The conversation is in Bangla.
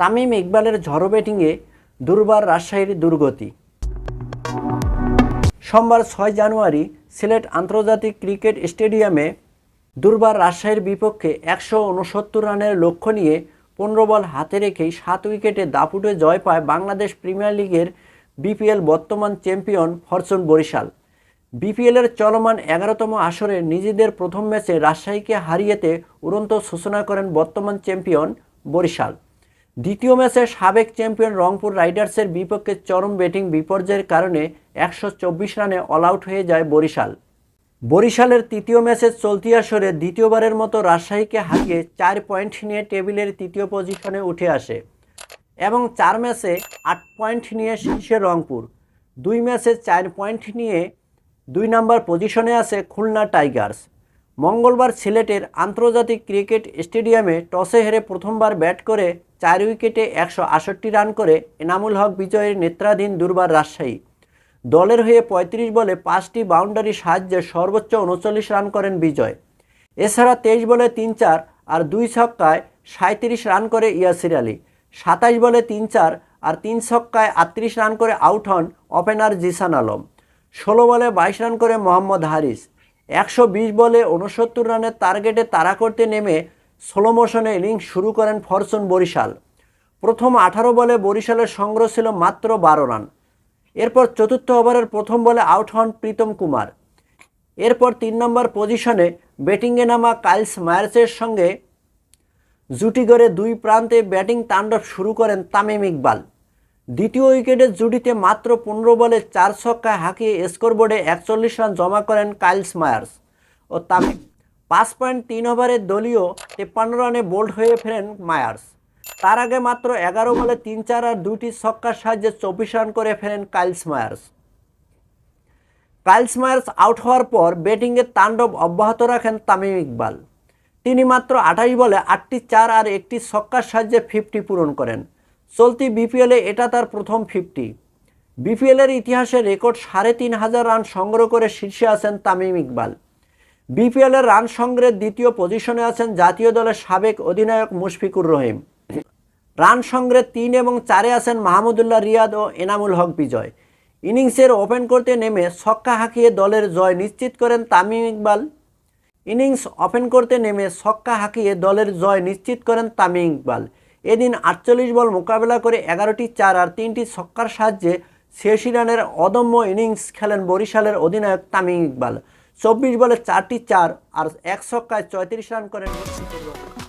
তামিম ইকবালের ঝড়ো ব্যাটিংয়ে দুর্বার রাজশাহীর দুর্গতি। সোমবার 6 জানুয়ারি সিলেট আন্তর্জাতিক ক্রিকেট স্টেডিয়ামে দুর্বার রাজশাহীর বিপক্ষে 169 রানের লক্ষ্য নিয়ে 15 বল হাতে রেখেই 7 উইকেটে দাপুটে জয় পায় বাংলাদেশ প্রিমিয়ার লিগের বিপিএল বর্তমান চ্যাম্পিয়ন ফরচুন বরিশাল। বিপিএলের চলমান 11তম আসরে নিজেদের প্রথম ম্যাচে রাজশাহীকে হারিয়েতে উড়ন্ত সূচনা করেন বর্তমান চ্যাম্পিয়ন বরিশাল। দ্বিতীয় ম্যাচে সাবেক চ্যাম্পিয়ন রংপুর রাইডার্সের বিপক্ষে চরম ব্যাটিং বিপর্যয়ের কারণে 124 রানে অল আউট হয়ে যায় বরিশাল। বরিশালের তৃতীয় ম্যাচে চলতি আসরে দ্বিতীয়বারের মতো রাজশাহীকে হারিয়ে 4 পয়েন্ট নিয়ে টেবিলের তৃতীয় পজিশনে উঠে আসে এবং 4 ম্যাচে 8 পয়েন্ট নিয়ে শীর্ষে রংপুর। 2 ম্যাচে 4 পয়েন্ট নিয়ে 2 নম্বর পজিশনে আছে খুলনা টাইগার্স। মঙ্গলবার সিলেটের আন্তর্জাতিক ক্রিকেট স্টেডিয়ামে টসে হেরে প্রথমবার ব্যাট করে 4 উইকেটে 168 রান করে এনামুল হক বিজয়ের নেতৃত্বাধীন দুর্বার রাজশাহী দলের হয়ে 35 বলে 5টি বাউন্ডারির সাহায্যে সর্বোচ্চ 39 রান করেন বিজয়। এছাড়া 23 বলে 3-4 আর 2 ছক্কায় 37 রান করে ইয়াসির আলী। 27 বলে 3-4 আর 3 ছক্কায় 38 রান করে আউট হন ওপেনার জিসান আলম। 16 বলে 22 রান করে মোহাম্মদ হারিস। 120 বলে 69 রানের টার্গেটে তাড়া করতে নেমে স্লো মোশনে ইনিংস শুরু করেন ফরচুন বরিশাল। প্রথম 18 বলে বরিশালের সংগ্রহ ছিল মাত্র 12 রান। এরপর চতুর্থ ওভারের প্রথম বলে আউট হন প্রীতম কুমার। এরপর 3 নম্বর পজিশনে ব্যাটিংয়ে নামা কাইলস মায়ার্সের সঙ্গে জুটি গড়ে 2 প্রান্তে ব্যাটিং তাণ্ডব শুরু করেন তামিম ইকবাল। দ্বিতীয় উইকেটের জুটিতে মাত্র 15 বলে 4 ছক্কায় হাঁকিয়ে স্কোরবোর্ডে 41 রান জমা করেন কাইলস মায়ার্স ও তামিম। 5.3 ওভারে দলীয় 53 রানে বোল্ড হয়ে ফেরেন মায়ার্স। তার আগে মাত্র 11 বলে 3-4 আর 2টি ছক্কার সাহায্যে 24 রান করে ফেরেন কাইলস মায়ার্স আউট হওয়ার পর ব্যাটিংয়ের তাণ্ডব অব্যাহত রাখেন তামিম ইকবাল। তিনি মাত্র 28 বলে 8টি 4 আর 1টি ছক্কার সাহায্যে 50 পূরণ করেন। চলতি বিপিএলে এটা তার প্রথম 50। বিপিএলের ইতিহাসে রেকর্ড 3500 রান সংগ্রহ করে শীর্ষে আছেন তামিম ইকবাল। বিপিএলের রান সংগ্রহের দ্বিতীয় পজিশনে আছেন জাতীয় দলের সাবেক অধিনায়ক মুশফিকুর রহিম। রান সংগ্রহে 3 এবং 4-এ আছেন মাহমুদুল্লাহ রিয়াদ ও এনামুল হক বিজয়। ইনিংসের ওপেন করতে নেমে ছক্কা হাঁকিয়ে দলের জয় নিশ্চিত করেন তামিম ইকবাল। এদিন 48 বল মোকাবেলা করে 11টি 4 আর 3টি ছক্কার সাহায্যে 86 রানের অদম্য ইনিংস খেলেন বরিশালের অধিনায়ক তামিম ইকবাল। 24 বলে 4টি 4 আর 1 ছক্কায় 34 রান করেন মুশফিকুর রহিম।